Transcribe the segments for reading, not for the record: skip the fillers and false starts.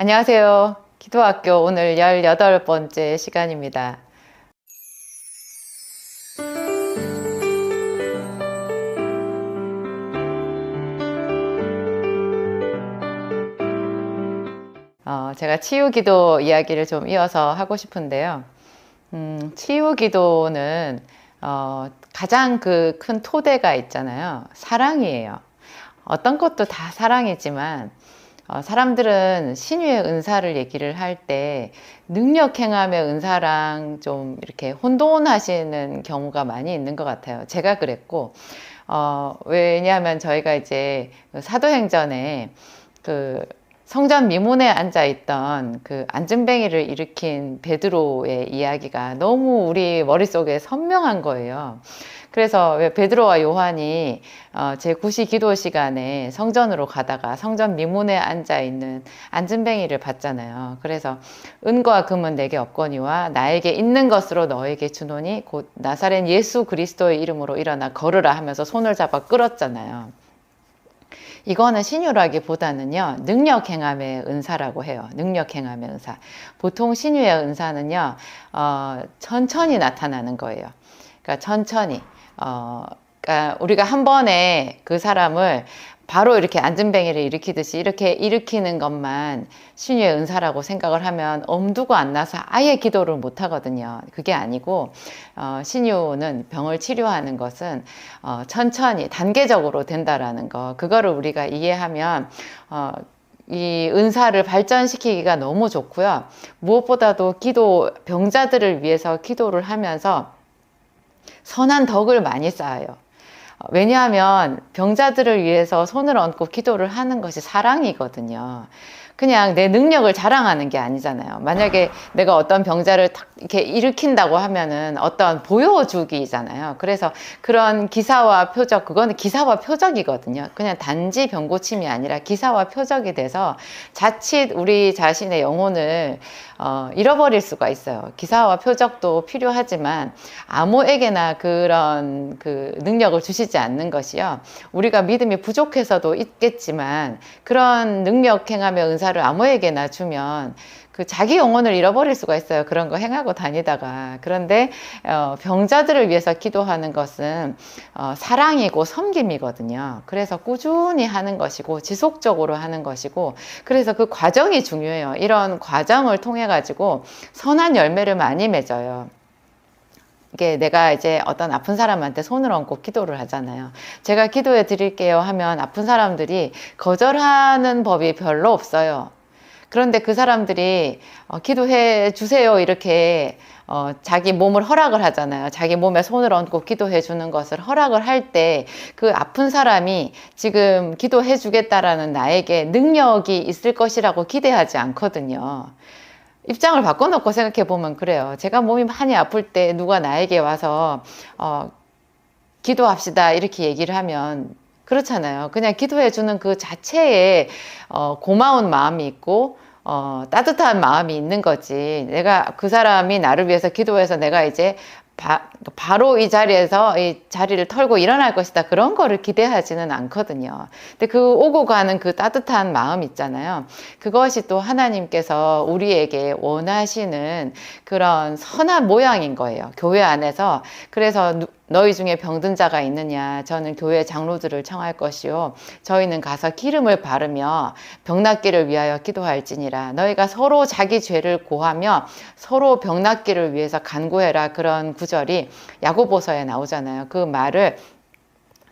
안녕하세요. 기도학교 오늘 18번째 시간입니다. 제가 치유기도 이야기를 좀 이어서 하고 싶은데요. 치유기도는 가장 그 큰 토대가 있잖아요. 사랑이에요. 어떤 것도 다 사랑이지만 사람들은 신유의 은사를 얘기를 할 때 능력 행함의 은사랑 좀 이렇게 혼돈하시는 경우가 많이 있는 것 같아요. 제가 그랬고, 왜냐하면 저희가 이제 사도행전에 그 성전 미문에 앉아 있던 그 안진뱅이를 일으킨 베드로의 이야기가 너무 우리 머릿속에 선명한 거예요. 그래서 왜 베드로와 요한이 제9시 기도 시간에 성전으로 가다가 성전 미문에 앉아 있는 안진뱅이를 봤잖아요. 그래서 은과 금은 내게 없거니와 나에게 있는 것으로 너에게 주노니 곧 나사렛 예수 그리스도의 이름으로 일어나 걸으라 하면서 손을 잡아 끌었잖아요. 이거는 신유라기보다는요, 능력 행함의 은사라고 해요. 능력 행함의 은사. 보통 신유의 은사는요, 천천히 나타나는 거예요. 그러니까 천천히. 그러니까 우리가 한 번에 그 사람을 바로 이렇게 안진뱅이를 일으키듯이 이렇게 일으키는 것만 신유의 은사라고 생각을 하면 엄두가 안 나서 아예 기도를 못 하거든요. 그게 아니고 신유는 병을 치료하는 것은 천천히 단계적으로 된다라는 거, 그거를 우리가 이해하면 이 은사를 발전시키기가 너무 좋고요. 무엇보다도 병자들을 위해서 기도를 하면서 선한 덕을 많이 쌓아요. 왜냐하면 병자들을 위해서 손을 얹고 기도를 하는 것이 사랑이거든요. 그냥 내 능력을 자랑하는 게 아니잖아요. 만약에 내가 어떤 병자를 탁 이렇게 일으킨다고 하면은 어떤 보여주기잖아요. 그래서 그런 기사와 표적, 그거는 기사와 표적이거든요. 그냥 단지 병 고침이 아니라 기사와 표적이 돼서 자칫 우리 자신의 영혼을 잃어버릴 수가 있어요. 기사와 표적도 필요하지만 아무에게나 그런 그 능력을 주시지 않는 것이요. 우리가 믿음이 부족해서도 있겠지만 그런 능력 행함의 은사를 아무에게나 주면 그 자기 영혼을 잃어버릴 수가 있어요. 그런 거 행하고 다니다가. 그런데 병자들을 위해서 기도하는 것은 사랑이고 섬김이거든요. 그래서 꾸준히 하는 것이고 지속적으로 하는 것이고, 그래서 그 과정이 중요해요. 이런 과정을 통해 가지고 선한 열매를 많이 맺어요. 이게 내가 이제 어떤 아픈 사람한테 손을 얹고 기도를 하잖아요. 제가 기도해 드릴게요 하면 아픈 사람들이 거절하는 법이 별로 없어요. 그런데 그 사람들이 기도해 주세요 이렇게 자기 몸을 허락을 하잖아요. 자기 몸에 손을 얹고 기도해 주는 것을 허락을 할 때 그 아픈 사람이 지금 기도해 주겠다라는 나에게 능력이 있을 것이라고 기대하지 않거든요. 입장을 바꿔놓고 생각해 보면 그래요. 제가 몸이 많이 아플 때 누가 나에게 와서 기도합시다 이렇게 얘기를 하면 그렇잖아요. 그냥 기도해 주는 그 자체에 고마운 마음이 있고 따뜻한 마음이 있는 거지. 내가 그 사람이 나를 위해서 기도해서 내가 이제 바로 이 자리에서 이 자리를 털고 일어날 것이다, 그런 거를 기대하지는 않거든요. 근데 그 오고 가는 그 따뜻한 마음 있잖아요. 그것이 또 하나님께서 우리에게 원하시는 그런 선한 모양인 거예요. 교회 안에서. 그래서 너희 중에 병든 자가 있느냐, 저는 교회 장로들을 청할 것이요 저희는 가서 기름을 바르며 병 낫기를 위하여 기도할지니라. 너희가 서로 자기 죄를 고하며 서로 병 낫기를 위해서 간구해라. 그런 구절이 야고보서에 나오잖아요. 그 말을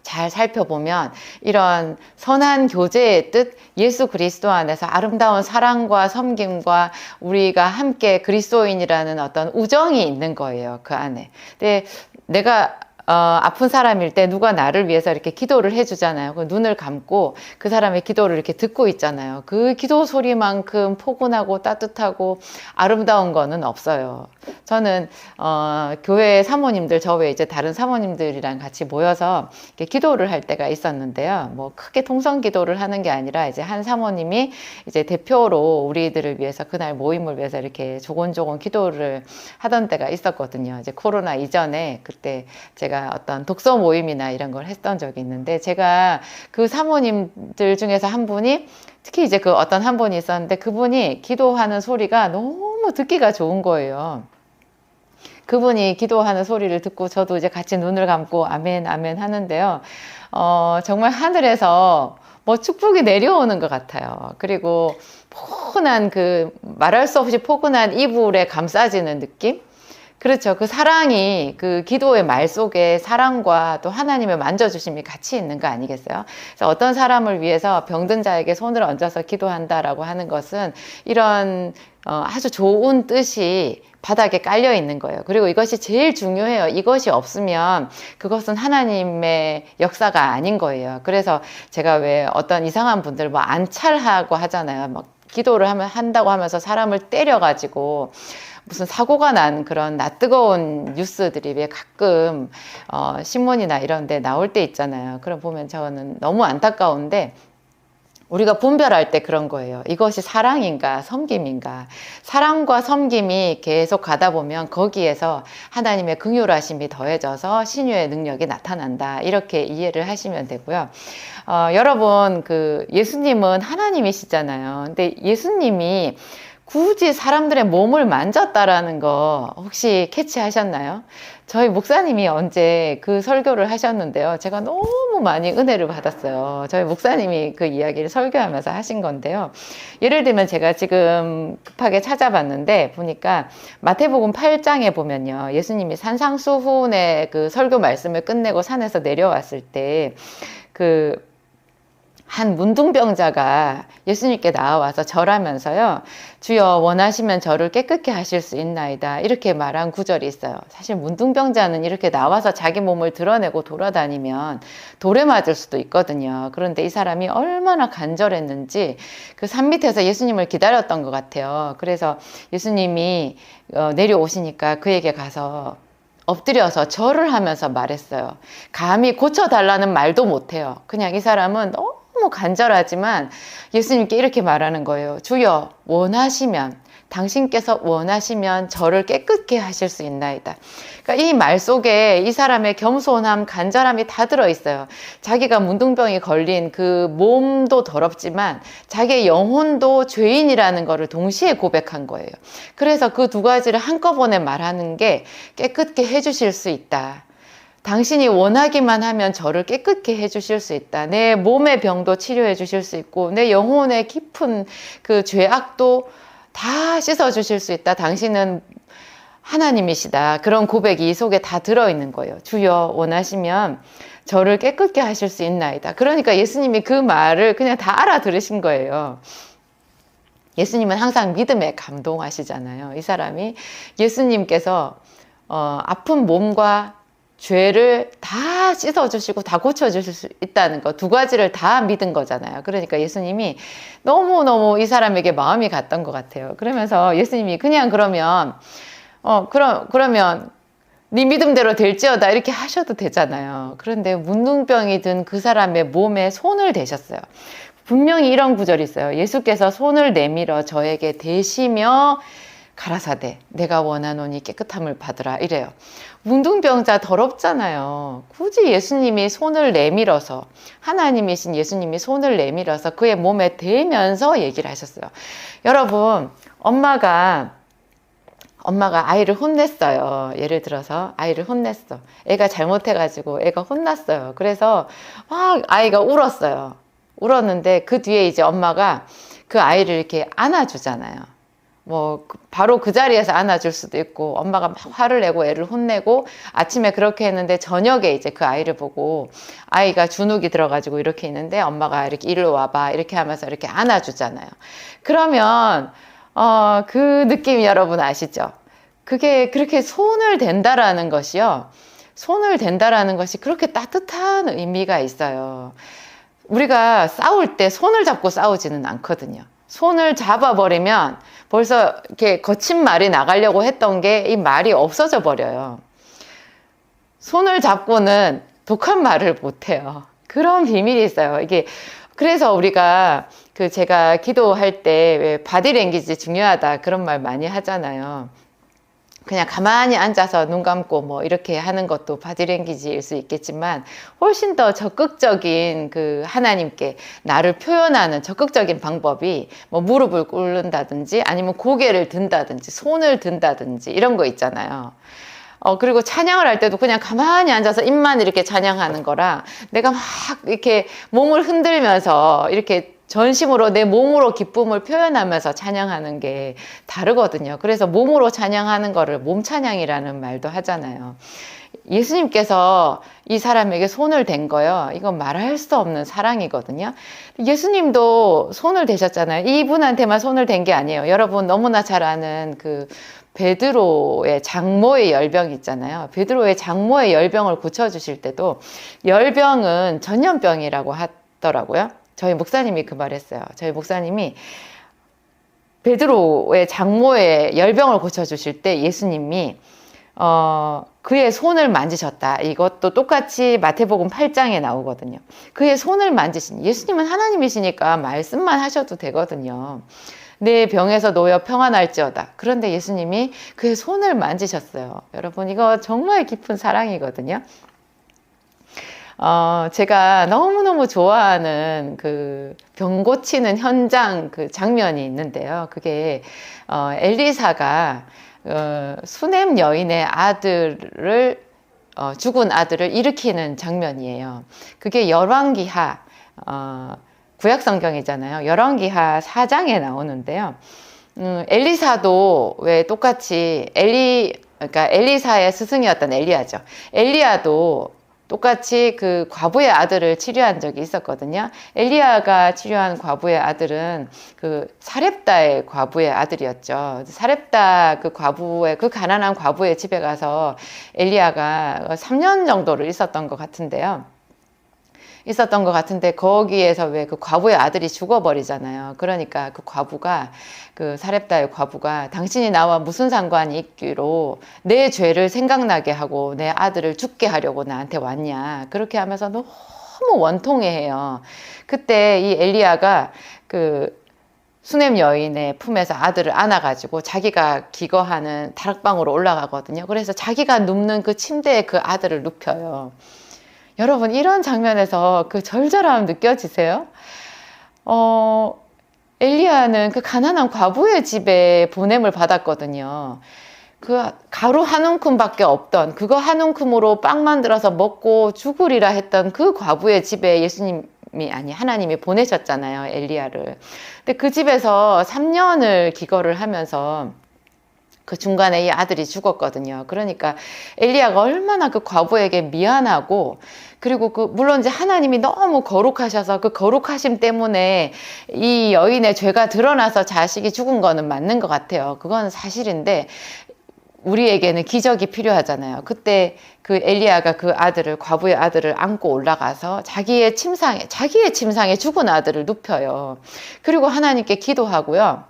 잘 살펴보면 이런 선한 교제의 뜻, 예수 그리스도 안에서 아름다운 사랑과 섬김과 우리가 함께 그리스도인이라는 어떤 우정이 있는 거예요, 그 안에. 근데 내가 아픈 사람일 때 누가 나를 위해서 이렇게 기도를 해주잖아요. 그 눈을 감고 그 사람의 기도를 이렇게 듣고 있잖아요. 그 기도 소리만큼 포근하고 따뜻하고 아름다운 거는 없어요. 저는 교회 사모님들, 저 외에 이제 다른 사모님들이랑 같이 모여서 이렇게 기도를 할 때가 있었는데요. 뭐 크게 통성 기도를 하는 게 아니라 이제 한 사모님이 이제 대표로 우리들을 위해서 그날 모임을 위해서 이렇게 조곤조곤 기도를 하던 때가 있었거든요. 이제 코로나 이전에 그때 제가 제가 어떤 독서 모임이나 이런 걸 했던 적이 있는데, 제가 그 사모님들 중에서 한 분이, 특히 이제 그 어떤 한 분이 있었는데, 그분이 기도하는 소리가 너무 듣기가 좋은 거예요. 그분이 기도하는 소리를 듣고 저도 이제 같이 눈을 감고 아멘, 아멘 하는데요. 정말 하늘에서 뭐 축복이 내려오는 것 같아요. 그리고 포근한 말할 수 없이 포근한 이불에 감싸지는 느낌? 그렇죠. 그 사랑이 그 기도의 말 속에 사랑과 또 하나님의 만져주심이 같이 있는 거 아니겠어요? 그래서 어떤 사람을 위해서 병든 자에게 손을 얹어서 기도한다라고 하는 것은 이런 아주 좋은 뜻이 바닥에 깔려 있는 거예요. 그리고 이것이 제일 중요해요. 이것이 없으면 그것은 하나님의 역사가 아닌 거예요. 그래서 제가 왜 어떤 이상한 분들 뭐 안찰하고 하잖아요. 막 기도를 한다고 하면서 사람을 때려가지고 무슨 사고가 난 그런 낯뜨거운 뉴스들이 왜 가끔 신문이나 이런 데 나올 때 있잖아요. 그럼 보면 저는 너무 안타까운데, 우리가 분별할 때 그런 거예요. 이것이 사랑인가 섬김인가. 사랑과 섬김이 계속 가다 보면 거기에서 하나님의 긍휼하심이 더해져서 신유의 능력이 나타난다. 이렇게 이해를 하시면 되고요. 여러분, 예수님은 하나님이시잖아요. 근데 예수님이 굳이 사람들의 몸을 만졌다라는 거 혹시 캐치하셨나요? 저희 목사님이 언제 그 설교를 하셨는데요. 제가 너무 많이 은혜를 받았어요. 저희 목사님이 그 이야기를 설교하면서 하신 건데요. 예를 들면 제가 지금 급하게 찾아봤는데 보니까 마태복음 8장에 보면요. 예수님이 산상수훈의 그 설교 말씀을 끝내고 산에서 내려왔을 때 한 문둥병자가 예수님께 나와서 절하면서요. 주여 원하시면 저를 깨끗게 하실 수 있나이다. 이렇게 말한 구절이 있어요. 사실 문둥병자는 이렇게 나와서 자기 몸을 드러내고 돌아다니면 돌에 맞을 수도 있거든요. 그런데 이 사람이 얼마나 간절했는지 그 산 밑에서 예수님을 기다렸던 것 같아요. 그래서 예수님이 내려오시니까 그에게 가서 엎드려서 절을 하면서 말했어요. 감히 고쳐달라는 말도 못해요. 그냥 이 사람은 너무 간절하지만 예수님께 이렇게 말하는 거예요. 주여 원하시면, 당신께서 원하시면 저를 깨끗게 하실 수 있나이다. 그러니까 이 말 속에 이 사람의 겸손함, 간절함이 다 들어있어요. 자기가 문둥병이 걸린 그 몸도 더럽지만 자기의 영혼도 죄인이라는 것을 동시에 고백한 거예요. 그래서 그 두 가지를 한꺼번에 말하는 게 깨끗게 해주실 수 있다. 당신이 원하기만 하면 저를 깨끗게 해주실 수 있다. 내 몸의 병도 치료해 주실 수 있고 내 영혼의 깊은 그 죄악도 다 씻어주실 수 있다. 당신은 하나님이시다. 그런 고백이 이 속에 다 들어있는 거예요. 주여 원하시면 저를 깨끗게 하실 수 있나이다. 그러니까 예수님이 그 말을 그냥 다 알아들으신 거예요. 예수님은 항상 믿음에 감동하시잖아요. 이 사람이 예수님께서 아픈 몸과 죄를 다 씻어주시고 다 고쳐주실 수 있다는 거, 두 가지를 다 믿은 거잖아요. 그러니까 예수님이 너무너무 이 사람에게 마음이 갔던 것 같아요. 그러면서 예수님이 그냥 그러면 네 믿음대로 될지어다 이렇게 하셔도 되잖아요. 그런데 문둥병이 든 그 사람의 몸에 손을 대셨어요. 분명히 이런 구절이 있어요. 예수께서 손을 내밀어 저에게 대시며 가라사대 내가 원하노니 깨끗함을 받으라 이래요. 문둥병자 더럽잖아요. 굳이 예수님이 손을 내밀어서, 하나님이신 예수님이 손을 내밀어서 그의 몸에 대면서 얘기를 하셨어요. 여러분, 엄마가 아이를 혼냈어요. 예를 들어서 아이를 혼냈어. 애가 잘못해가지고 애가 혼났어요. 그래서 막 아이가 울었어요. 울었는데 그 뒤에 이제 엄마가 그 아이를 이렇게 안아주잖아요. 뭐 바로 그 자리에서 안아줄 수도 있고, 엄마가 막 화를 내고 애를 혼내고 아침에 그렇게 했는데 저녁에 이제 그 아이를 보고 아이가 주눅이 들어가지고 이렇게 있는데 엄마가 이렇게 일로 와봐 이렇게 하면서 이렇게 안아주잖아요. 그러면 그 느낌 여러분 아시죠? 그게 그렇게 손을 댄다라는 것이요. 손을 댄다라는 것이 그렇게 따뜻한 의미가 있어요. 우리가 싸울 때 손을 잡고 싸우지는 않거든요. 손을 잡아버리면 벌써 이렇게 거친 말이 나가려고 했던 게 이 말이 없어져 버려요. 손을 잡고는 독한 말을 못해요. 그런 비밀이 있어요. 이게 그래서 우리가 제가 기도할 때 왜 바디랭귀지 중요하다 그런 말 많이 하잖아요. 그냥 가만히 앉아서 눈 감고 뭐 이렇게 하는 것도 바디랭귀지일 수 있겠지만 훨씬 더 적극적인 그 하나님께 나를 표현하는 적극적인 방법이 뭐 무릎을 꿇는다든지 아니면 고개를 든다든지 손을 든다든지 이런 거 있잖아요. 그리고 찬양을 할 때도 그냥 가만히 앉아서 입만 이렇게 찬양하는 거랑 내가 막 이렇게 몸을 흔들면서 이렇게 전심으로 내 몸으로 기쁨을 표현하면서 찬양하는 게 다르거든요. 그래서 몸으로 찬양하는 거를 몸 찬양이라는 말도 하잖아요. 예수님께서 이 사람에게 손을 댄 거요. 이건 말할 수 없는 사랑이거든요. 예수님도 손을 대셨잖아요. 이분한테만 손을 댄 게 아니에요. 여러분 너무나 잘 아는 그 베드로의 장모의 열병 있잖아요. 베드로의 장모의 열병을 고쳐주실 때도 열병은 전염병이라고 하더라고요. 저희 목사님이 그 말했어요. 저희 목사님이 베드로의 장모의 열병을 고쳐주실 때 예수님이 그의 손을 만지셨다. 이것도 똑같이 마태복음 8장에 나오거든요. 그의 손을 만지신, 예수님은 하나님이시니까 말씀만 하셔도 되거든요. 내 병에서 놓여 평안할지어다. 그런데 예수님이 그의 손을 만지셨어요. 여러분 이거 정말 깊은 사랑이거든요. 제가 너무너무 좋아하는 그 병 고치는 현장 그 장면이 있는데요. 그게 엘리사가 수넴 여인의 아들을 죽은 아들을 일으키는 장면이에요. 그게 열왕기하 구약 성경이잖아요. 열왕기하 4장에 나오는데요. 엘리사도 왜 똑같이 그러니까 엘리사의 스승이었던 엘리야죠. 엘리야도 똑같이 그 과부의 아들을 치료한 적이 있었거든요. 엘리야가 치료한 과부의 아들은 그 사렙다의 과부의 아들이었죠. 사렙다 그 과부의, 그 가난한 과부의 집에 가서 엘리야가 3년 정도를 있었던 것 같은데 거기에서 왜 그 과부의 아들이 죽어버리잖아요. 그러니까 그 과부가, 그 사렙다의 과부가 당신이 나와 무슨 상관이 있기로 내 죄를 생각나게 하고 내 아들을 죽게 하려고 나한테 왔냐. 그렇게 하면서 너무 원통해해요. 그때 이 엘리야가 그 수넴 여인의 품에서 아들을 안아가지고 자기가 기거하는 다락방으로 올라가거든요. 그래서 자기가 눕는 그 침대에 그 아들을 눕혀요. 여러분 이런 장면에서 그 절절함 느껴지세요? 엘리야는 그 가난한 과부의 집에 보냄을 받았거든요. 그 가루 한 움큼밖에 없던, 그거 한 움큼으로 빵 만들어서 먹고 죽으리라 했던 그 과부의 집에 하나님이 보내셨잖아요, 엘리야를. 근데 그 집에서 3년을 기거를 하면서 그 중간에 이 아들이 죽었거든요. 그러니까 엘리야가 얼마나 그 과부에게 미안하고, 그리고 물론 이제 하나님이 너무 거룩하셔서 그 거룩하심 때문에 이 여인의 죄가 드러나서 자식이 죽은 거는 맞는 것 같아요. 그건 사실인데 우리에게는 기적이 필요하잖아요. 그때 그 엘리야가 그 아들을, 과부의 아들을 안고 올라가서 자기의 침상에 죽은 아들을 눕혀요. 그리고 하나님께 기도하고요.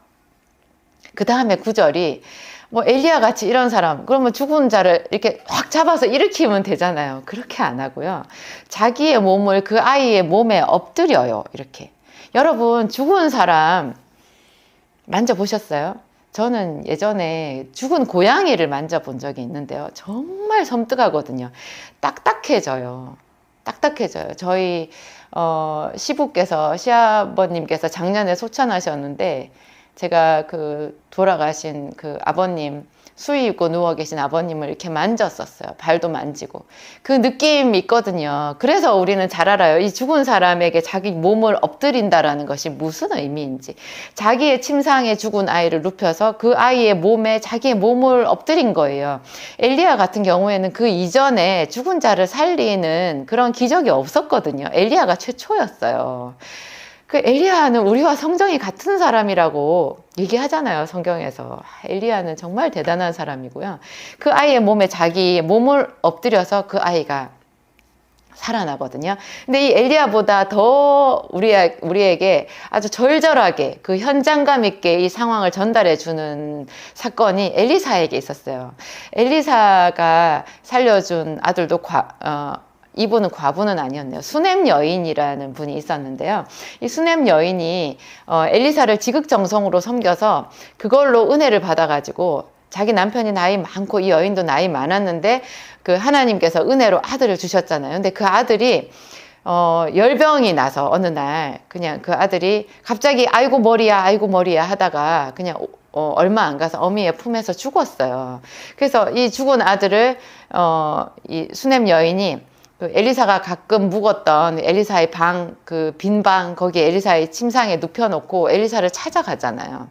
그 다음에 9절이 뭐 엘리야 같이 이런 사람, 그러면 죽은 자를 이렇게 확 잡아서 일으키면 되잖아요. 그렇게 안 하고요. 자기의 몸을 그 아이의 몸에 엎드려요. 이렇게. 여러분 죽은 사람 만져보셨어요? 저는 예전에 죽은 고양이를 만져본 적이 있는데요. 정말 섬뜩하거든요. 딱딱해져요. 저희 시아버님께서 작년에 소천하셨는데 제가 그 돌아가신 그 아버님, 수의 입고 누워 계신 아버님을 이렇게 만졌었어요. 발도 만지고. 그 느낌이 있거든요. 그래서 우리는 잘 알아요. 이 죽은 사람에게 자기 몸을 엎드린다라는 것이 무슨 의미인지. 자기의 침상에 죽은 아이를 눕혀서 그 아이의 몸에 자기의 몸을 엎드린 거예요. 엘리야 같은 경우에는 그 이전에 죽은 자를 살리는 그런 기적이 없었거든요. 엘리야가 최초였어요. 그 엘리야는 우리와 성정이 같은 사람이라고 얘기하잖아요, 성경에서. 엘리야는 정말 대단한 사람이고요. 그 아이의 몸에 자기 몸을 엎드려서 그 아이가 살아나거든요. 근데 이 엘리야보다 더 우리에게 아주 절절하게 그 현장감 있게 이 상황을 전달해 주는 사건이 엘리사에게 있었어요. 엘리사가 살려준 아들도 이분은 과부는 아니었네요. 수넴 여인이라는 분이 있었는데요. 이 수넴 여인이 엘리사를 지극정성으로 섬겨서 그걸로 은혜를 받아가지고 자기 남편이 나이 많고 이 여인도 나이 많았는데 그 하나님께서 은혜로 아들을 주셨잖아요. 근데 그 아들이 열병이 나서 어느 날 그냥 그 아들이 갑자기 아이고 머리야 하다가 그냥 얼마 안 가서 어미의 품에서 죽었어요. 그래서 이 죽은 아들을 이 수넴 여인이 그 엘리사가 가끔 묵었던 엘리사의 방, 그 빈 방, 거기에 엘리사의 침상에 눕혀놓고 엘리사를 찾아가잖아요.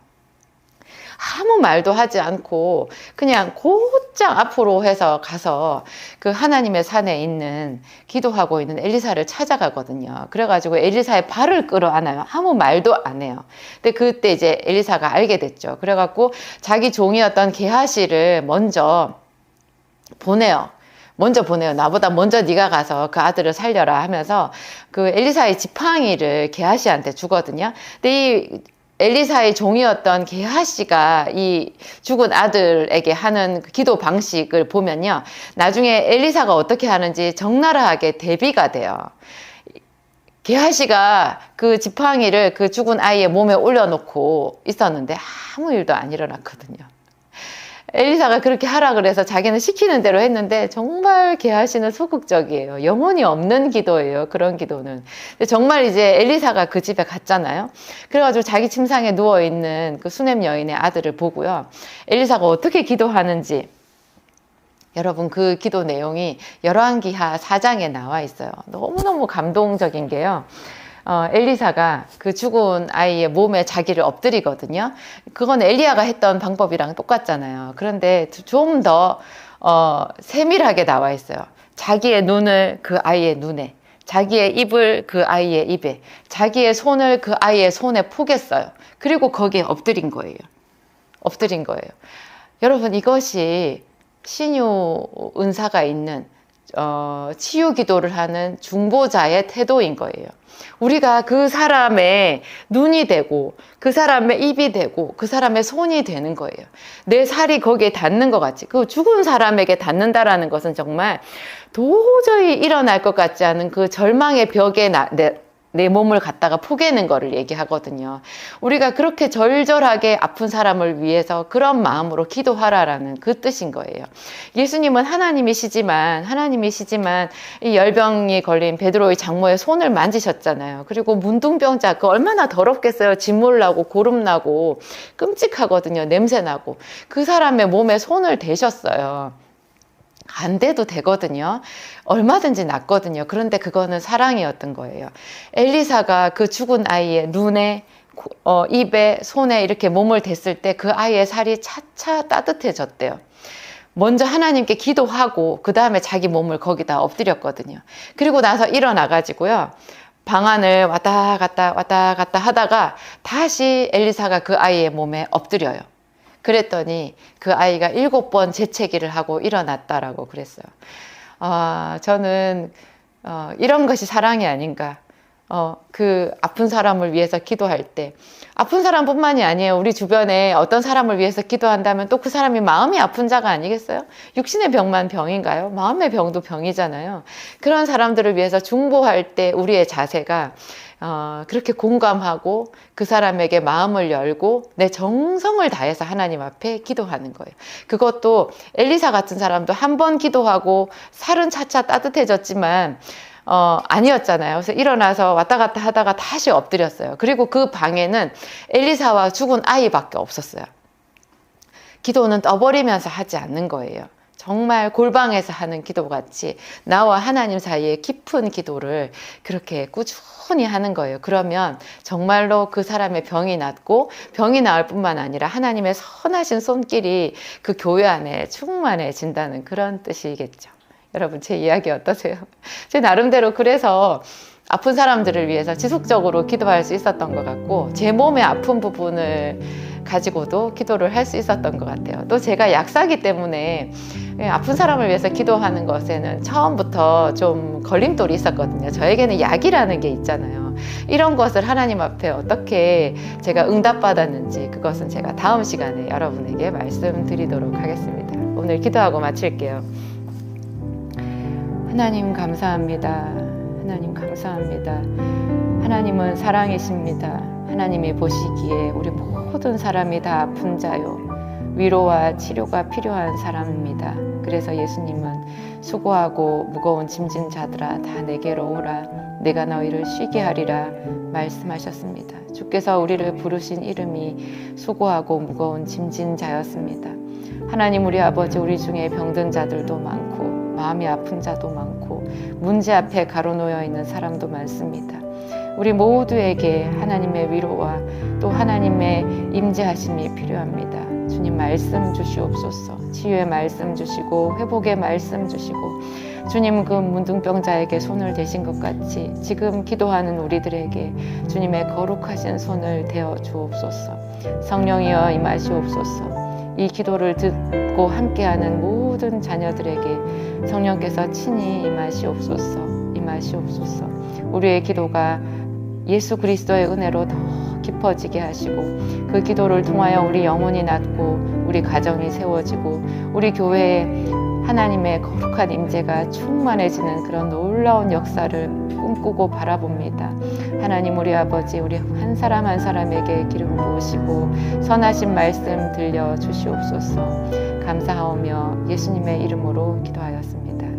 아무 말도 하지 않고 그냥 곧장 앞으로 해서 가서 그 하나님의 산에 있는 기도하고 있는 엘리사를 찾아가거든요. 그래가지고 엘리사의 발을 끌어안아요. 아무 말도 안 해요. 근데 그때 이제 엘리사가 알게 됐죠. 그래갖고 자기 종이었던 게하시를 먼저 보내요. 나보다 먼저 네가 가서 그 아들을 살려라 하면서 그 엘리사의 지팡이를 게하시한테 주거든요. 근데 이 엘리사의 종이었던 게하시가 이 죽은 아들에게 하는 기도 방식을 보면요, 나중에 엘리사가 어떻게 하는지 적나라하게 대비가 돼요. 게하시가 그 지팡이를 그 죽은 아이의 몸에 올려놓고 있었는데 아무 일도 안 일어났거든요. 엘리사가 그렇게 하라 그래서 자기는 시키는 대로 했는데 정말 게하시는 소극적이에요. 영혼이 없는 기도예요. 그런 기도는. 근데 정말 이제 엘리사가 그 집에 갔잖아요. 그래가지고 자기 침상에 누워있는 그 수넴 여인의 아들을 보고요, 엘리사가 어떻게 기도하는지, 여러분 그 기도 내용이 열왕기하 4장에 나와 있어요. 너무너무 감동적인 게요, 엘리사가 그 죽은 아이의 몸에 자기를 엎드리거든요. 그건 엘리야가 했던 방법이랑 똑같잖아요. 그런데 좀 더 세밀하게 나와 있어요. 자기의 눈을 그 아이의 눈에, 자기의 입을 그 아이의 입에, 자기의 손을 그 아이의 손에 포겠어요. 그리고 거기에 엎드린 거예요. 여러분, 이것이 신유 은사가 있는 치유 기도를 하는 중보자의 태도인 거예요. 우리가 그 사람의 눈이 되고 그 사람의 입이 되고 그 사람의 손이 되는 거예요. 내 살이 거기에 닿는 것 같이. 그 죽은 사람에게 닿는다라는 것은 정말 도저히 일어날 것 같지 않은 그 절망의 벽에 내 몸을 갖다가 포개는 거를 얘기하거든요. 우리가 그렇게 절절하게 아픈 사람을 위해서 그런 마음으로 기도하라라는 그 뜻인 거예요. 예수님은 하나님이시지만 이 열병이 걸린 베드로의 장모의 손을 만지셨잖아요. 그리고 문둥병자, 그 얼마나 더럽겠어요. 진물 나고 고름 나고 끔찍하거든요. 냄새 나고. 그 사람의 몸에 손을 대셨어요. 안 돼도 되거든요. 얼마든지 낫거든요. 그런데 그거는 사랑이었던 거예요. 엘리사가 그 죽은 아이의 눈에, 입에, 손에 이렇게 몸을 댔을 때 그 아이의 살이 차차 따뜻해졌대요. 먼저 하나님께 기도하고 그 다음에 자기 몸을 거기다 엎드렸거든요. 그리고 나서 일어나가지고요, 방 안을 왔다 갔다 하다가 다시 엘리사가 그 아이의 몸에 엎드려요. 그랬더니 그 아이가 7번 재채기를 하고 일어났다라고 그랬어요. 저는 이런 것이 사랑이 아닌가. 그 아픈 사람을 위해서 기도할 때, 아픈 사람뿐만이 아니에요. 우리 주변에 어떤 사람을 위해서 기도한다면 또 그 사람이 마음이 아픈 자가 아니겠어요? 육신의 병만 병인가요? 마음의 병도 병이잖아요. 그런 사람들을 위해서 중보할 때 우리의 자세가 그렇게 공감하고 그 사람에게 마음을 열고 내 정성을 다해서 하나님 앞에 기도하는 거예요. 그것도 엘리사 같은 사람도 한 번 기도하고 살은 차차 따뜻해졌지만 아니었잖아요. 그래서 일어나서 왔다 갔다 하다가 다시 엎드렸어요. 그리고 그 방에는 엘리사와 죽은 아이밖에 없었어요. 기도는 떠버리면서 하지 않는 거예요. 정말 골방에서 하는 기도같이 나와 하나님 사이의 깊은 기도를 그렇게 꾸준히 하는 거예요. 그러면 정말로 그 사람의 병이 낫고, 병이 나을 뿐만 아니라 하나님의 선하신 손길이 그 교회 안에 충만해진다는 그런 뜻이겠죠. 여러분, 제 이야기 어떠세요? 제 나름대로 그래서 아픈 사람들을 위해서 지속적으로 기도할 수 있었던 것 같고, 제 몸의 아픈 부분을 가지고도 기도를 할 수 있었던 것 같아요. 또 제가 약사기 때문에 아픈 사람을 위해서 기도하는 것에는 처음부터 좀 걸림돌이 있었거든요. 저에게는 약이라는 게 있잖아요. 이런 것을 하나님 앞에 어떻게 제가 응답받았는지, 그것은 제가 다음 시간에 여러분에게 말씀드리도록 하겠습니다. 오늘 기도하고 마칠게요. 하나님 감사합니다. 하나님 감사합니다. 하나님은 사랑이십니다. 하나님이 보시기에 우리 모든 사람이 다 아픈 자요. 위로와 치료가 필요한 사람입니다. 그래서 예수님은 수고하고 무거운 짐진 자들아 다 내게로 오라 내가 너희를 쉬게 하리라 말씀하셨습니다. 주께서 우리를 부르신 이름이 수고하고 무거운 짐진 자였습니다. 하나님 우리 아버지, 우리 중에 병든 자들도 많고 마음이 아픈 자도 많고 문제 앞에 가로놓여 있는 사람도 많습니다. 우리 모두에게 하나님의 위로와 또 하나님의 임재하심이 필요합니다. 주님 말씀 주시옵소서. 치유의 말씀 주시고 회복의 말씀 주시고 주님 그 문둥병자에게 손을 대신 것 같이 지금 기도하는 우리들에게 주님의 거룩하신 손을 대어 주옵소서. 성령이여 임하시옵소서. 이 기도를 듣고 함께하는 모든 자녀들에게 성령께서 친히 임하시옵소서. 임하시옵소서. 우리의 기도가 예수 그리스도의 은혜로 더 깊어지게 하시고 그 기도를 통하여 우리 영혼이 낫고 우리 가정이 세워지고 우리 교회에 하나님의 거룩한 임재가 충만해지는 그런 놀라운 역사를 꿈꾸고 바라봅니다. 하나님 우리 아버지, 우리 한 사람 한 사람에게 기름 부으시고 선하신 말씀 들려 주시옵소서. 감사하오며 예수님의 이름으로 기도하였습니다.